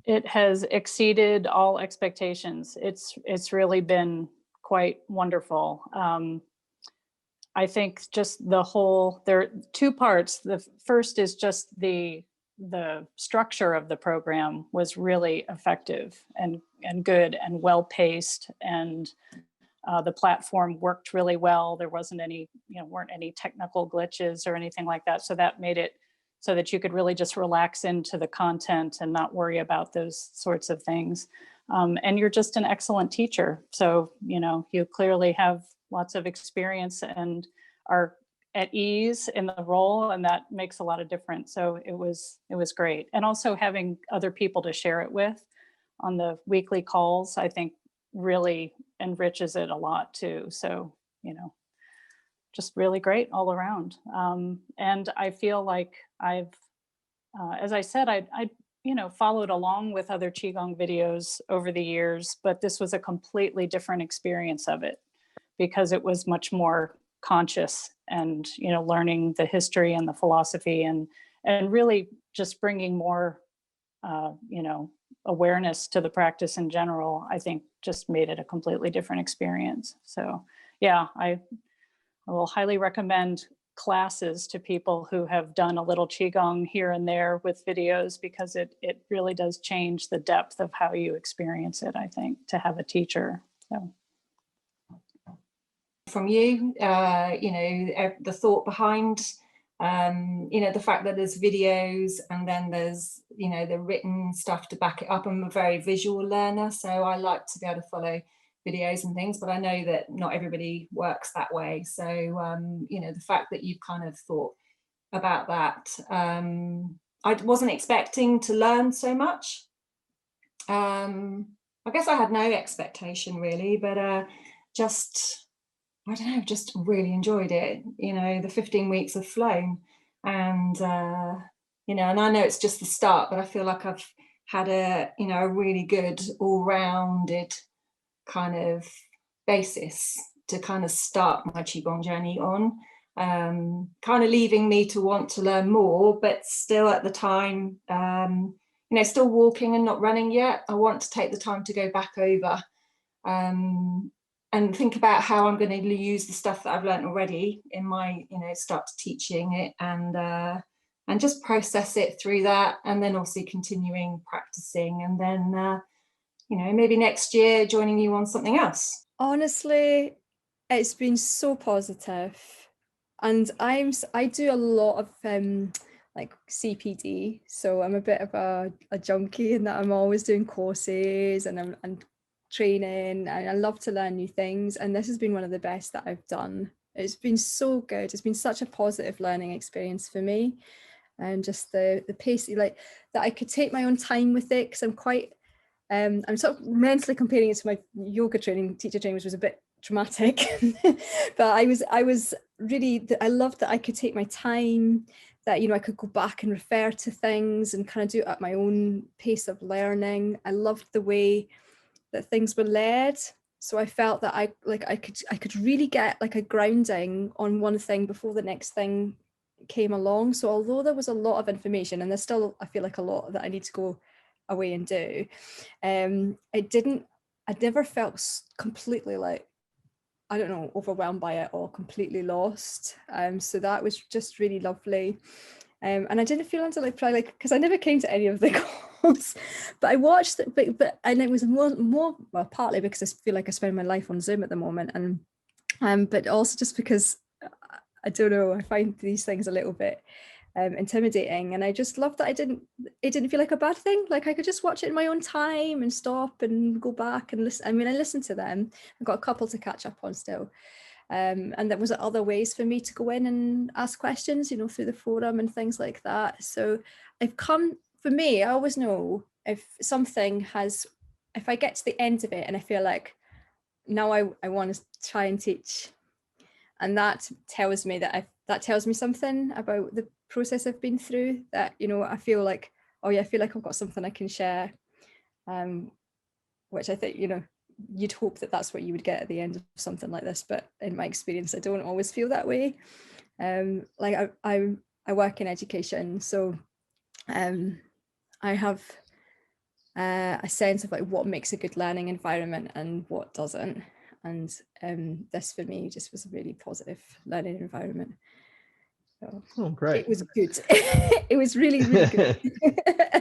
It has exceeded all expectations. It's really been quite wonderful. I think just the whole, there are two parts. The first is just the structure of the program was really effective and good and well paced, and the platform worked really well. There wasn't any, weren't any technical glitches or anything like that. So that made it so that you could really just relax into the content and not worry about those sorts of things. And you're just an excellent teacher. So, you clearly have lots of experience and are at ease in the role, and that makes a lot of difference. So it was great. And also having other people to share it with on the weekly calls, I think really enriches it a lot too. So, just really great all around. And I feel like I've, as I said, I followed along with other Qigong videos over the years, but this was a completely different experience of it because it was much more conscious and, learning the history and the philosophy and really just bringing more, awareness to the practice in general, I think just made it a completely different experience. So yeah, I will highly recommend classes to people who have done a little Qigong here and there with videos, because it really does change the depth of how you experience it, I think, to have a teacher. So. From you, the thought behind, the fact that there's videos and then there's, the written stuff to back it up. I'm a very visual learner, so I like to be able to follow videos and things, but I know that not everybody works that way. So, the fact that you've kind of thought about that, I wasn't expecting to learn so much. I guess I had no expectation really, but just, I don't know, just really enjoyed it. The 15 weeks have flown, and, and I know it's just the start, but I feel like I've had a really good all-rounded kind of basis to kind of start my Qigong journey on, kind of leaving me to want to learn more, but still at the time, still walking and not running yet. I want to take the time to go back over and think about how I'm going to use the stuff that I've learned already in my, start to teaching it, and just process it through that, and then also continuing practicing, and then maybe next year joining you on something else. Honestly, it's been so positive, and I do a lot of like CPD, so I'm a bit of a junkie in that I'm always doing courses and I'm training, and I love to learn new things, and this has been one of the best that I've done. It's been so good. It's been such a positive learning experience for me, and just the pace, like that I could take my own time with it, because I'm quite I'm sort of mentally comparing it to my yoga teacher training, which was a bit traumatic. But I was really, I loved that I could take my time, that I could go back and refer to things and kind of do it at my own pace of learning. I loved the way that things were led, so I felt that I could really get like a grounding on one thing before the next thing came along. So although there was a lot of information, and there's still, I feel like, a lot that I need to go away and do, I never felt completely, like, I don't know, overwhelmed by it or completely lost. So that was just really lovely. And I didn't feel until probably, because I never came to any of the calls, but I watched it, but and it was more well, partly because I feel like I spend my life on Zoom at the moment, and but also just because I don't know, I find these things a little bit intimidating, and I just love that it didn't feel like a bad thing. Like I could just watch it in my own time and stop and go back and listen. I mean, I listened to them. I've got a couple to catch up on still. And there was other ways for me to go in and ask questions, through the forum and things like that. So for me, I always know if I get to the end of it and I feel like now I want to try and teach, and that tells me something about the process I've been through, that, I feel like, oh yeah, I feel like I've got something I can share, which I think, you'd hope that that's what you would get at the end of something like this, but in my experience I don't always feel that way. Like I work in education, so I have a sense of like what makes a good learning environment and what doesn't. And this for me just was a really positive learning environment. So Oh, great. it was good. It was really, really good.